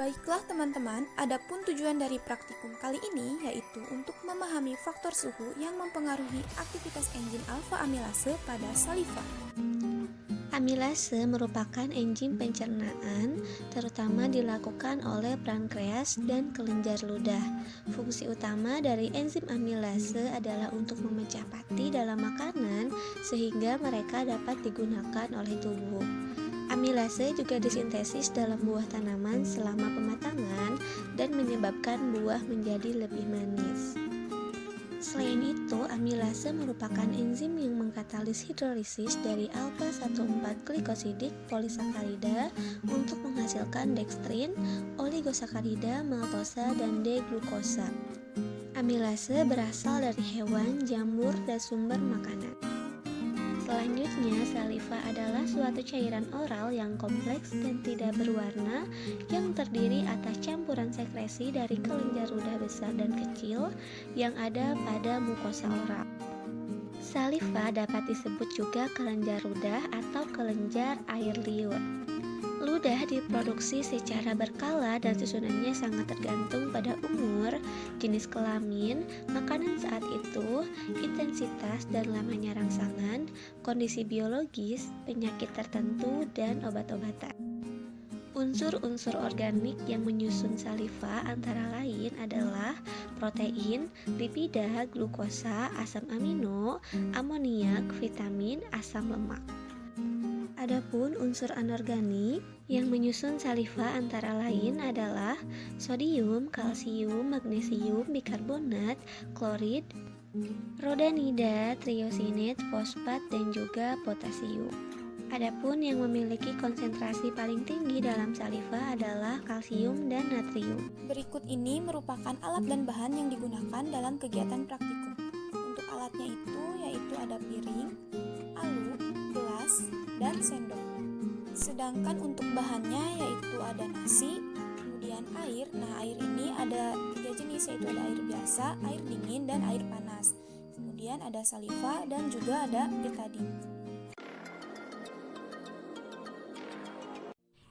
Baiklah teman-teman, adapun tujuan dari praktikum kali ini yaitu untuk memahami faktor suhu yang mempengaruhi aktivitas enzim alfa amilase pada saliva. Amilase merupakan enzim pencernaan, terutama dilakukan oleh pankreas dan kelenjar ludah. Fungsi utama dari enzim amilase adalah untuk memecah pati dalam makanan sehingga mereka dapat digunakan oleh tubuh. Amilase juga disintesis dalam buah tanaman selama pematangan dan menyebabkan buah menjadi lebih manis. Selain itu, amilase merupakan enzim yang mengkatalis hidrolisis dari alpha-1,4-glikosidik polisakarida untuk menghasilkan dekstrin, oligosakarida, maltosa, dan D-glukosa. Amilase berasal dari hewan, jamur, dan sumber makanan. Selanjutnya, saliva adalah suatu cairan oral yang kompleks dan tidak berwarna yang terdiri atas campuran sekresi dari kelenjar ludah besar dan kecil yang ada pada mukosa oral. Saliva dapat disebut juga kelenjar ludah atau kelenjar air liur. Ludah diproduksi secara berkala dan susunannya sangat tergantung pada umur, jenis kelamin, makanan saat itu, intensitas dan lamanya rangsangan, kondisi biologis, penyakit tertentu, dan obat-obatan. Unsur-unsur organik yang menyusun saliva antara lain adalah protein, lipida, glukosa, asam amino, amoniak, vitamin, asam lemak. Adapun unsur anorganik yang menyusun saliva antara lain adalah sodium, kalsium, magnesium, bikarbonat, klorid, rodanida, triosinat, fosfat, dan juga potasium. Adapun yang memiliki konsentrasi paling tinggi dalam saliva adalah kalsium dan natrium. Berikut ini merupakan alat dan bahan yang digunakan dalam kegiatan praktikum. Untuk alatnya itu yaitu ada piring, alu, gelas, dan sendok. Sedangkan untuk bahannya yaitu ada nasi, kemudian air. Nah, air ini ada 3 jenis, yaitu ada air biasa, air dingin, dan air panas. Kemudian ada saliva dan juga ada betadine.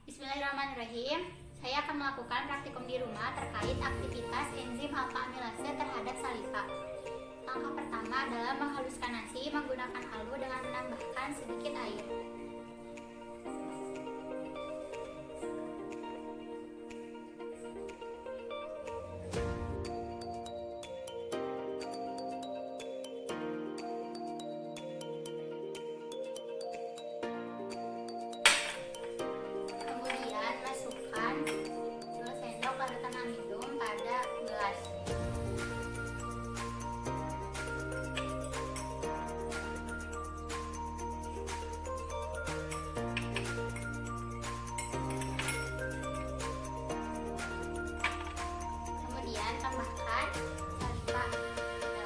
Bismillahirrahmanirrahim. Saya akan melakukan praktikum di rumah terkait aktivitas enzim alfa amilase terhadap saliva. Langkah pertama adalah menghaluskan nasi menggunakan halu dengan menambahkan sedikit air. Kemudian masukkan 2 sendok larutan amidum pada gelas. Kemudian tambahkan saliva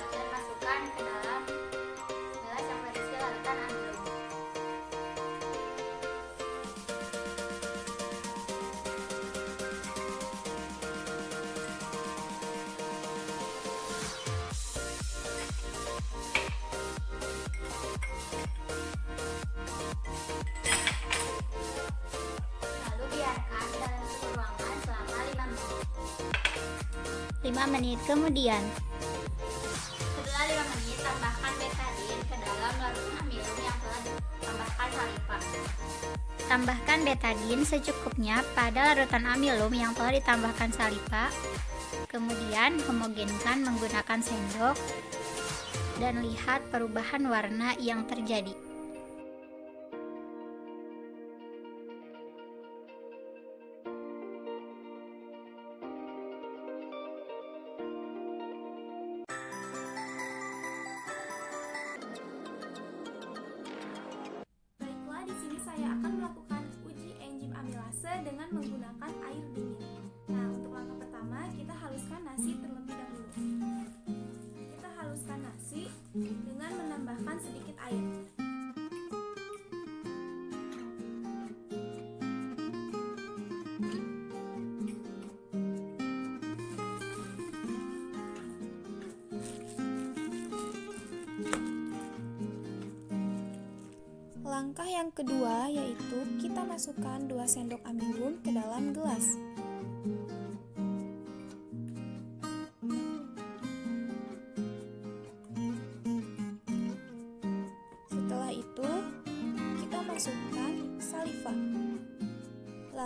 dan masukkan ke dalam gelas yang berisi larutan amidum. Lalu biarkan dalam suhu ruangan selama 5 menit kemudian. Setelah 5 menit, tambahkan betadine ke dalam larutan amidum yang telah ditambahkan saliva. Tambahkan betadine secukupnya pada larutan amilum yang telah ditambahkan saliva. Kemudian homogenkan menggunakan sendok dan lihat perubahan warna yang terjadi. Baiklah, di sini saya akan melakukan uji enzim amilase dengan menggunakan air dingin. Nah, untuk langkah pertama kita haluskan nasi terlebih dahulu. Kita haluskan nasi dengan menambahkan sedikit air. Langkah yang kedua yaitu kita masukkan 2 sendok amidum ke dalam gelas.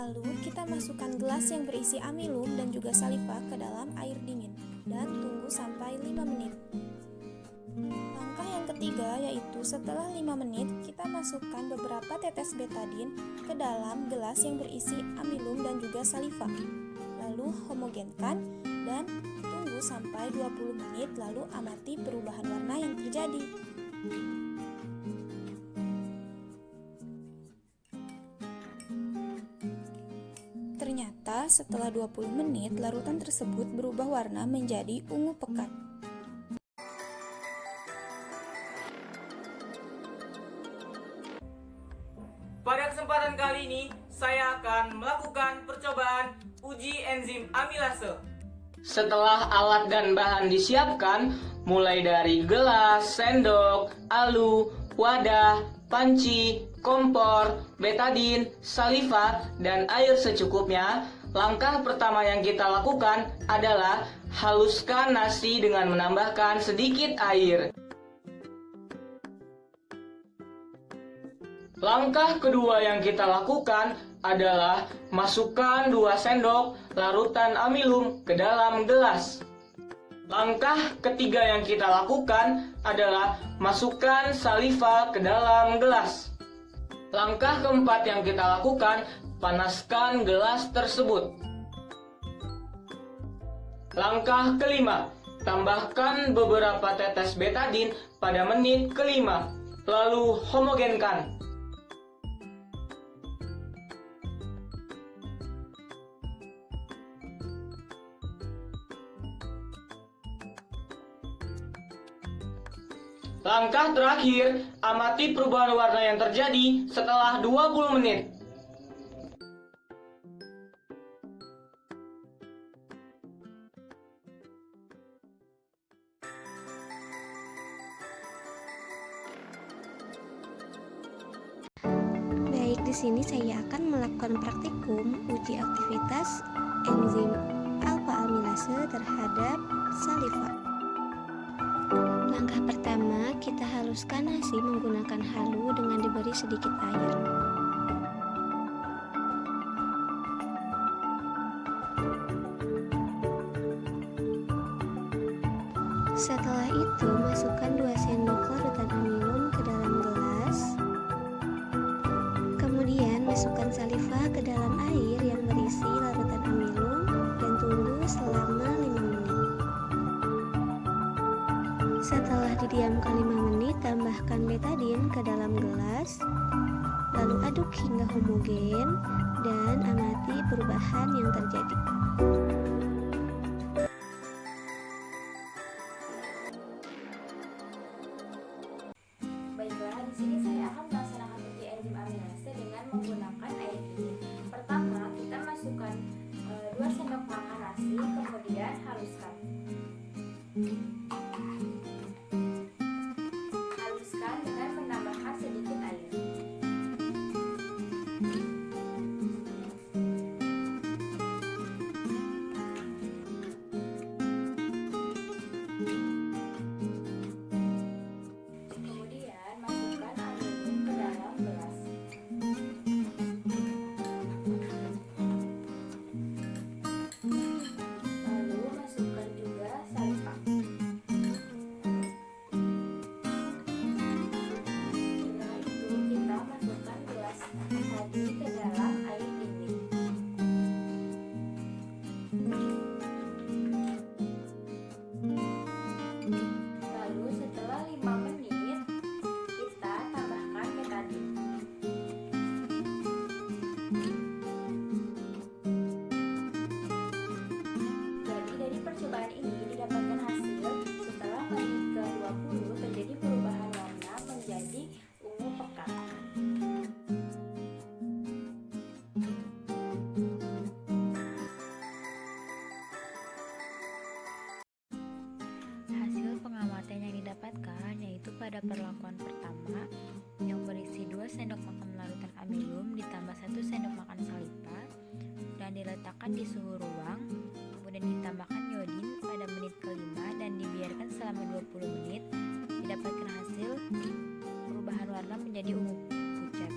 Lalu kita masukkan gelas yang berisi amilum dan juga saliva ke dalam air dingin dan tunggu sampai 5 menit. Langkah yang ketiga yaitu setelah 5 menit kita masukkan beberapa tetes betadin ke dalam gelas yang berisi amilum dan juga saliva. Lalu homogenkan dan tunggu sampai 20 menit lalu amati perubahan warna yang terjadi. Ternyata setelah 20 menit larutan tersebut berubah warna menjadi ungu pekat. Pada kesempatan kali ini, saya akan melakukan percobaan uji enzim amilase. Setelah alat dan bahan disiapkan, mulai dari gelas, sendok, alu, wadah, panci, kompor, betadin, saliva, dan air secukupnya, langkah pertama yang kita lakukan adalah haluskan nasi dengan menambahkan sedikit air. Langkah kedua yang kita lakukan adalah masukkan 2 sendok larutan amilum ke dalam gelas. Langkah ketiga yang kita lakukan adalah masukkan saliva ke dalam gelas. Langkah keempat yang kita lakukan, panaskan gelas tersebut. Langkah kelima, tambahkan beberapa tetes betadin pada menit kelima, lalu homogenkan. Langkah terakhir, amati perubahan warna yang terjadi setelah 20 menit. Baik, di sini saya akan melakukan praktikum uji aktivitas enzim alfa amilase terhadap saliva. Langkah pertama, kita haluskan nasi menggunakan halu dengan diberi sedikit air. Setelah itu, masukkan 2 sendok larutan amilum ke dalam gelas. Kemudian, masukkan saliva ke dalam air yang berisi larutan amilum dan tunggu selama 5 menit. Setelah didiamkan 5 menit, tambahkan betadin ke dalam gelas, lalu aduk hingga homogen dan amati perubahan yang terjadi. Baiklah, di sini saya akan melaksanakan uji enzim amilase dengan menggunakan air dingin. Pertama, kita masukkan 2 sendok makan nasi, kemudian haluskan. Haluskan dengan menambahkan sedikit air. Kemudian masukkan amilum ke dalam gelas. Lalu masukkan juga saliva. Setelah itu kita masukkan gelas tadi ke dalam air dingin. Lalu setelah 5 menit kita tambahkan betadin. Jadi dari percobaan ini didapatkan hasil setelah menit ke-20 terjadi perubahan warna menjadi ungu pekat. Hasil pengamatan yang didapatkan yaitu pada perlakuan pertama yang berisi 2 sendok makan larutan amilum ditambah 1 sendok makan saliva dan diletakkan di suhu ruang, kemudian ditambahkan iodin pada menit kelima dan dibiarkan selama 20 menit, didapatkan hasil perubahan warna menjadi ungu pucat.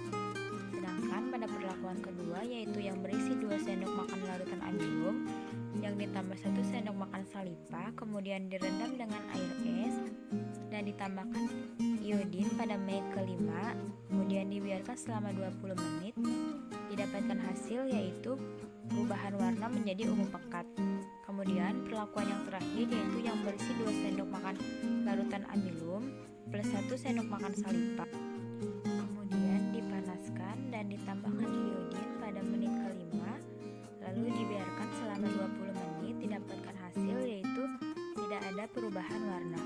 Sedangkan pada perlakuan kedua yaitu yang berisi kemudian direndam dengan air es dan ditambahkan iodin pada menit kelima, kemudian dibiarkan selama 20 menit. Didapatkan hasil yaitu perubahan warna menjadi ungu pekat. Kemudian perlakuan yang terakhir yaitu yang berisi 2 sendok makan larutan amilum plus 1 sendok makan salipah. Kemudian dipanaskan dan ditambahkan iodin pada menit kelima, lalu dibiarkan selama 20 menit. Didapatkan hasil yaitu tidak ada perubahan warna.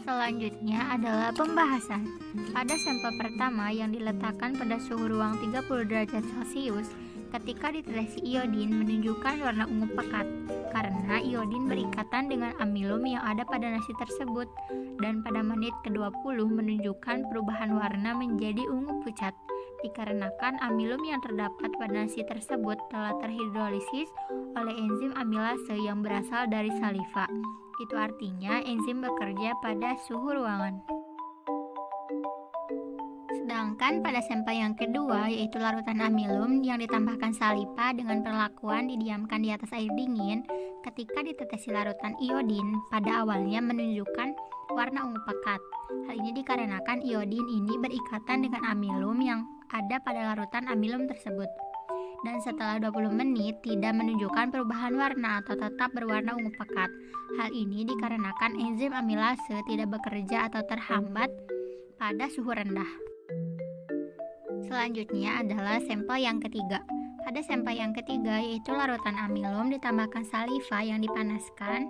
Selanjutnya adalah pembahasan. Pada sampel pertama yang diletakkan pada suhu ruang 30 derajat Celcius, ketika ditetesi iodin menunjukkan warna ungu pekat karena iodin berikatan dengan amilum yang ada pada nasi tersebut, dan pada menit ke-20 menunjukkan perubahan warna menjadi ungu pucat dikarenakan amilum yang terdapat pada nasi tersebut telah terhidrolisis oleh enzim amilase yang berasal dari saliva. Itu artinya enzim bekerja pada suhu ruangan. Sedangkan pada sampel yang kedua yaitu larutan amilum yang ditambahkan salipah dengan perlakuan didiamkan di atas air dingin, ketika ditetesi larutan iodin pada awalnya menunjukkan warna ungu pekat. Hal ini dikarenakan iodin ini berikatan dengan amilum yang ada pada larutan amilum tersebut. Dan setelah 20 menit tidak menunjukkan perubahan warna atau tetap berwarna ungu pekat. Hal ini dikarenakan enzim amilase tidak bekerja atau terhambat pada suhu rendah. Selanjutnya adalah sampel yang ketiga. Pada sampel yang ketiga yaitu larutan amilum ditambahkan saliva yang dipanaskan.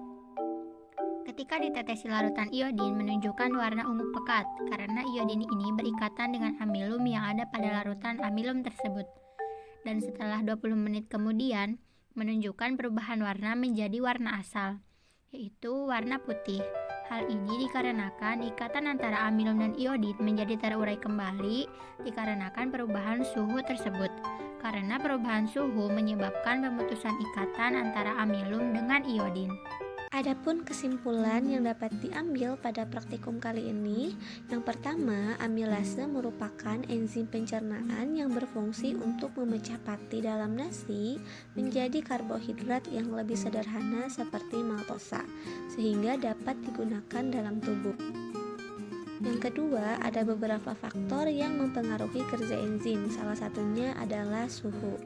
Ketika ditetesi larutan iodin menunjukkan warna ungu pekat karena iodin ini berikatan dengan amilum yang ada pada larutan amilum tersebut. Dan setelah 20 menit kemudian menunjukkan perubahan warna menjadi warna asal, yaitu warna putih. Hal ini dikarenakan ikatan antara amilum dan iodin menjadi terurai kembali dikarenakan perubahan suhu tersebut. Karena perubahan suhu menyebabkan pemutusan ikatan antara amilum dengan iodin. Adapun kesimpulan yang dapat diambil pada praktikum kali ini, yang pertama, amilase merupakan enzim pencernaan yang berfungsi untuk memecah pati dalam nasi menjadi karbohidrat yang lebih sederhana seperti maltosa, sehingga dapat digunakan dalam tubuh. Yang kedua, ada beberapa faktor yang mempengaruhi kerja enzim, salah satunya adalah suhu.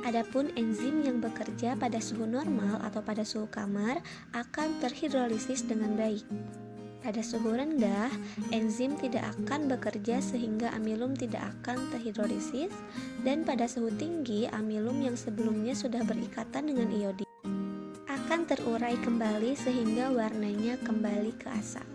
Adapun enzim yang bekerja pada suhu normal atau pada suhu kamar akan terhidrolisis dengan baik. Pada suhu rendah, enzim tidak akan bekerja sehingga amilum tidak akan terhidrolisis, dan pada suhu tinggi, amilum yang sebelumnya sudah berikatan dengan iodin akan terurai kembali sehingga warnanya kembali ke asal.